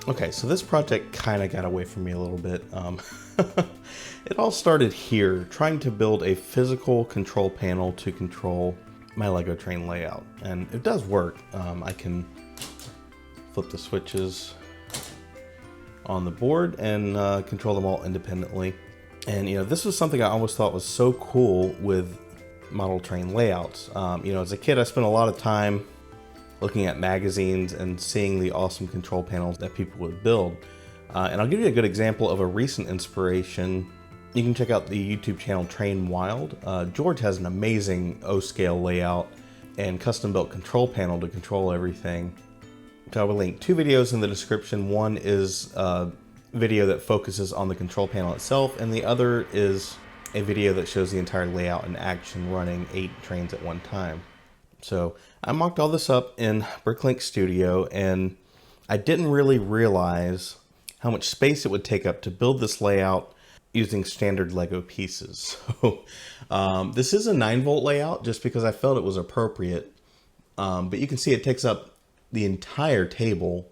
Okay, so this project kind of got away from me a little bit. It all started here, trying to build a physical control panel to control my Lego train layout. And it does work. I can flip the switches on the board and control them all independently. And this was something I always thought was so cool with model train layouts. As a kid, I spent a lot of time looking at magazines and seeing the awesome control panels that people would build. And I'll give you a good example of a recent inspiration. You can check out the YouTube channel Train Wild. George has an amazing O-scale layout and custom-built control panel to control everything. So I will link 2 videos in the description. One is a video that focuses on the control panel itself, and the other is a video that shows the entire layout in action running 8 trains at one time. So I mocked all this up in Bricklink Studio, and I didn't really realize how much space it would take up to build this layout using standard Lego pieces. So this is a 9-volt layout just because I felt it was appropriate. But you can see it takes up the entire table.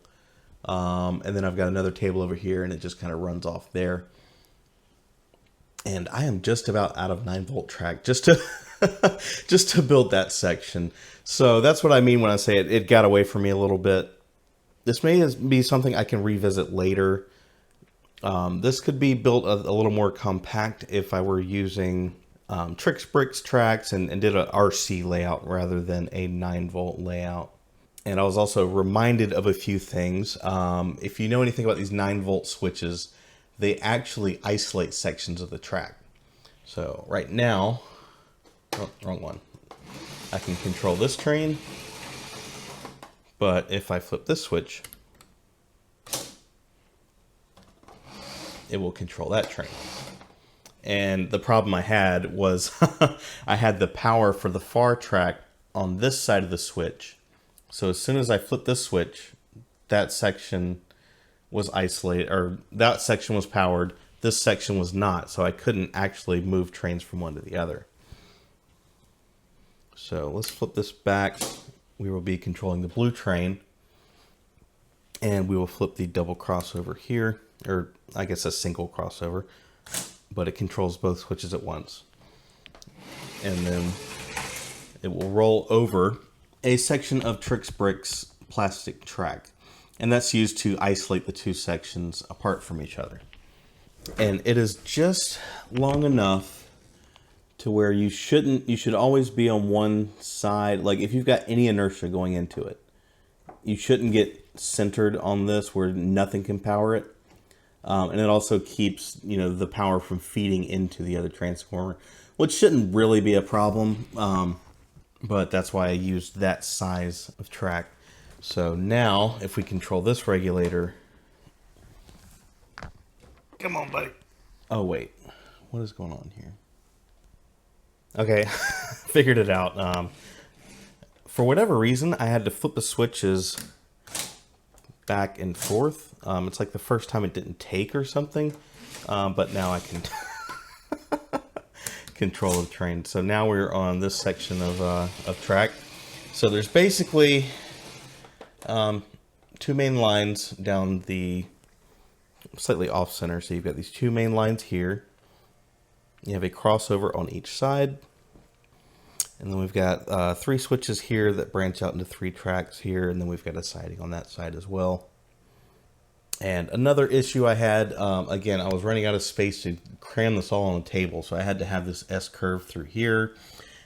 And then I've got another table over here, and it just kind of runs off there. And I am just about out of 9-volt track just to just to build that section. So that's what I mean when I say it got away from me a little bit. This may be something I can revisit later. This could be built a little more compact if I were using TrixBricks tracks and did a RC layout rather than a 9-volt layout. And I was also reminded of a few things. If you know anything about these 9-volt switches, they actually isolate sections of the track. So right now, oh, wrong one. I can control this train, but if I flip this switch, it will control that train. And the problem I had was I had the power for the far track on this side of the switch. So as soon as I flipped this switch, that section was isolated, or that section was powered, this section was not, so I couldn't actually move trains from one to the other. So let's flip this back. We will be controlling the blue train, and we will flip the double crossover here, or I guess a single crossover, but it controls both switches at once. And then it will roll over a section of TrixBricks plastic track, and that's used to isolate the 2 sections apart from each other. And it is just long enough to where you should always be on one side. Like if you've got any inertia going into it, you shouldn't get centered on this where nothing can power it. And it also keeps the power from feeding into the other transformer, which shouldn't really be a problem. But that's why I used that size of track. So now if we control this regulator, come on, buddy. Oh wait, what is going on here? Okay, figured it out. For whatever reason, I had to flip the switches back and forth. It's like the first time it didn't take or something, but now I can control the train. So now we're on this section of track. So there's basically 2 main lines down the slightly off center. So you've got these 2 main lines here. You have a crossover on each side. And then we've got 3 switches here that branch out into 3 tracks here. And then we've got a siding on that side as well. And another issue I had, again, I was running out of space to cram this all on the table. So I had to have this S-curve through here.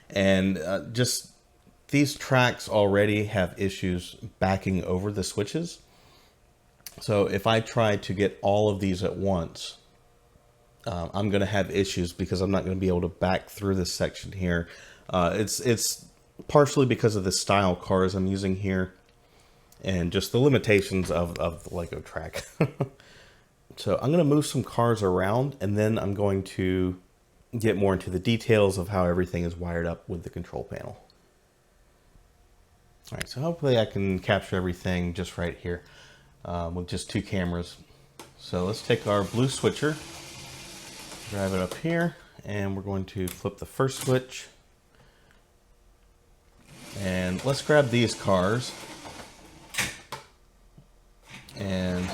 And just these tracks already have issues backing over the switches. So if I try to get all of these at once, I'm going to have issues because I'm not going to be able to back through this section here. It's partially because of the style cars I'm using here and just the limitations of the Lego track. So I'm going to move some cars around, and then I'm going to get more into the details of how everything is wired up with the control panel. All right, so hopefully I can capture everything just right here with just 2 cameras. So let's take our blue switcher, drive it up here, and we're going to flip the first switch. And let's grab these cars and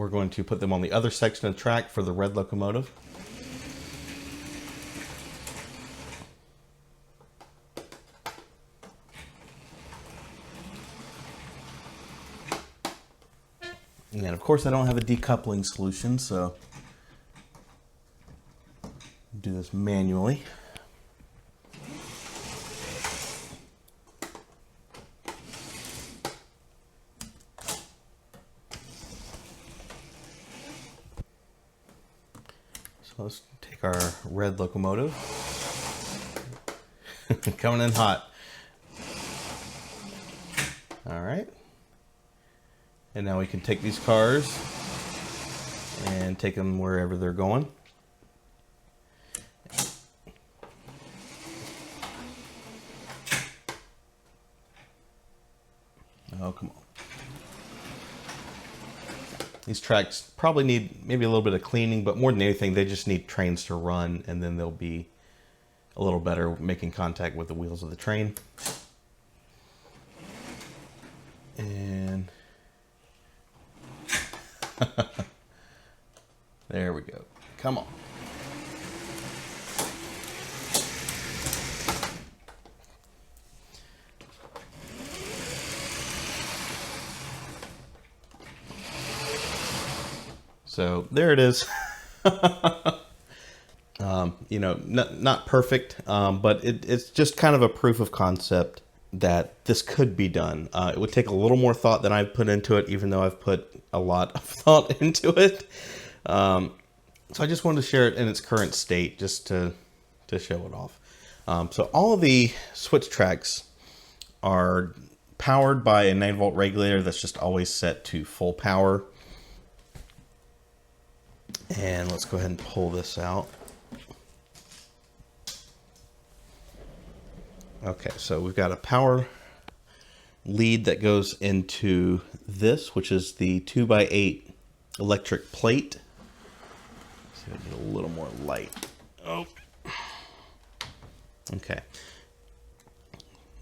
we're going to put them on the other section of the track for the red locomotive. And of course I don't have a decoupling solution, so do this manually. So let's take our red locomotive. Coming in hot. All right. And now we can take these cars and take them wherever they're going. Oh, come on. These tracks probably need maybe a little bit of cleaning, but more than anything, they just need trains to run, and then they'll be a little better making contact with the wheels of the train. And there we go. Come on. So there it is. You know, not perfect, but it's just kind of a proof of concept that this could be done. It would take a little more thought than I've put into it, even though I've put a lot of thought into it. So I just wanted to share it in its current state, just to show it off. So all of the switch tracks are powered by a 9-volt regulator that's just always set to full power. And let's go ahead and pull this out. Okay, so we've got a power lead that goes into this, which is the 2x8 electric plate. Let's see if I get a little more light. Oh. Okay.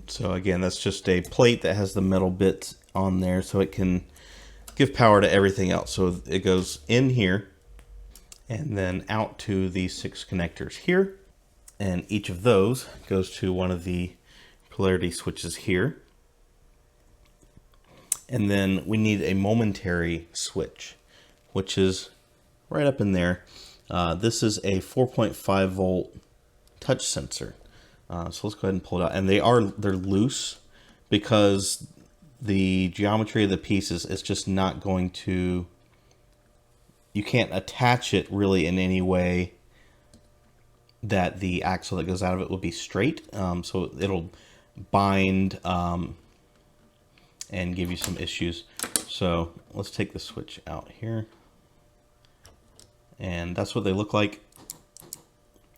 So again, that's just a plate that has the metal bits on there so it can give power to everything else. So it goes in here and then out to these 6 connectors here. And each of those goes to one of the polarity switches here. And then we need a momentary switch, which is right up in there. This is a 4.5 volt touch sensor. So let's go ahead and pull it out. And they're loose because the geometry of the pieces is just not going to, you can't attach it really in any way that the axle that goes out of it will be straight. So it'll bind and give you some issues. So let's take the switch out here. And that's what they look like.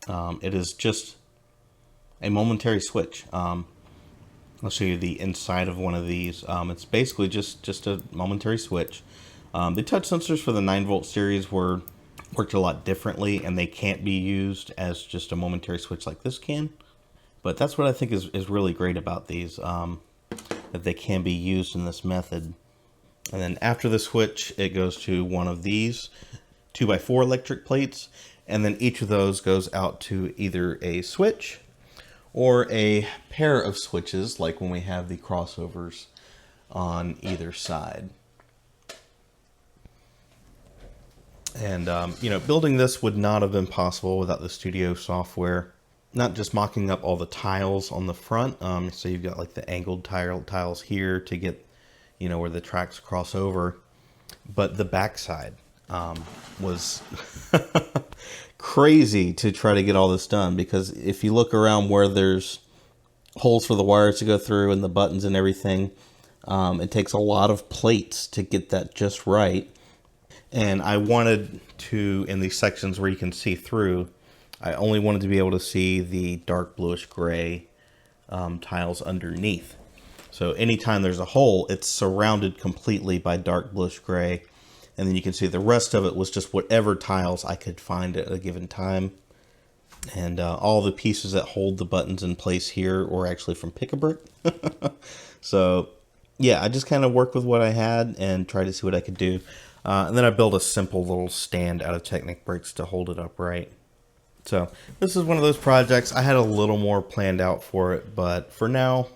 It is just a momentary switch. I'll show you the inside of one of these. It's basically just a momentary switch. The touch sensors for the 9-volt series worked a lot differently, and they can't be used as just a momentary switch like this can. But that's what I think is really great about these, that they can be used in this method. And then after the switch, it goes to one of these 2x4 electric plates, and then each of those goes out to either a switch or a pair of switches, like when we have the crossovers on either side. And, you know, building this would not have been possible without the Studio software. Not just mocking up all the tiles on the front. So you've got like the angled tiles here to get, you know, where the tracks cross over. But the backside was crazy to try to get all this done. Because if you look around where there's holes for the wires to go through and the buttons and everything, it takes a lot of plates to get that just right. And I wanted to, in these sections where you can see through, I only wanted to be able to see the dark bluish gray tiles underneath. So anytime there's a hole, it's surrounded completely by dark bluish gray. And then you can see the rest of it was just whatever tiles I could find at a given time. And all the pieces that hold the buttons in place here were actually from Pick-a-Brick. So yeah, I just kind of worked with what I had and tried to see what I could do. And then I built a simple little stand out of Technic bricks to hold it upright. So this is one of those projects. I had a little more planned out for it, but for now,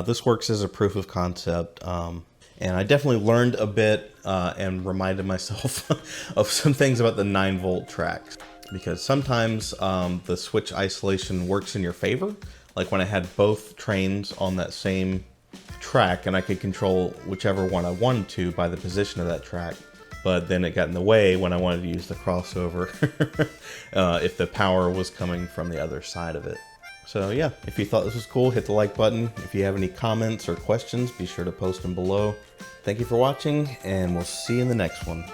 this works as a proof of concept. And I definitely learned a bit and reminded myself of some things about the 9-volt tracks. Because sometimes the switch isolation works in your favor. Like when I had both trains on that same track and I could control whichever one I wanted to by the position of that track. But then it got in the way when I wanted to use the crossover if the power was coming from the other side of it. So yeah, if you thought this was cool, hit the like button. If you have any comments or questions, be sure to post them below. Thank you for watching, and we'll see you in the next one.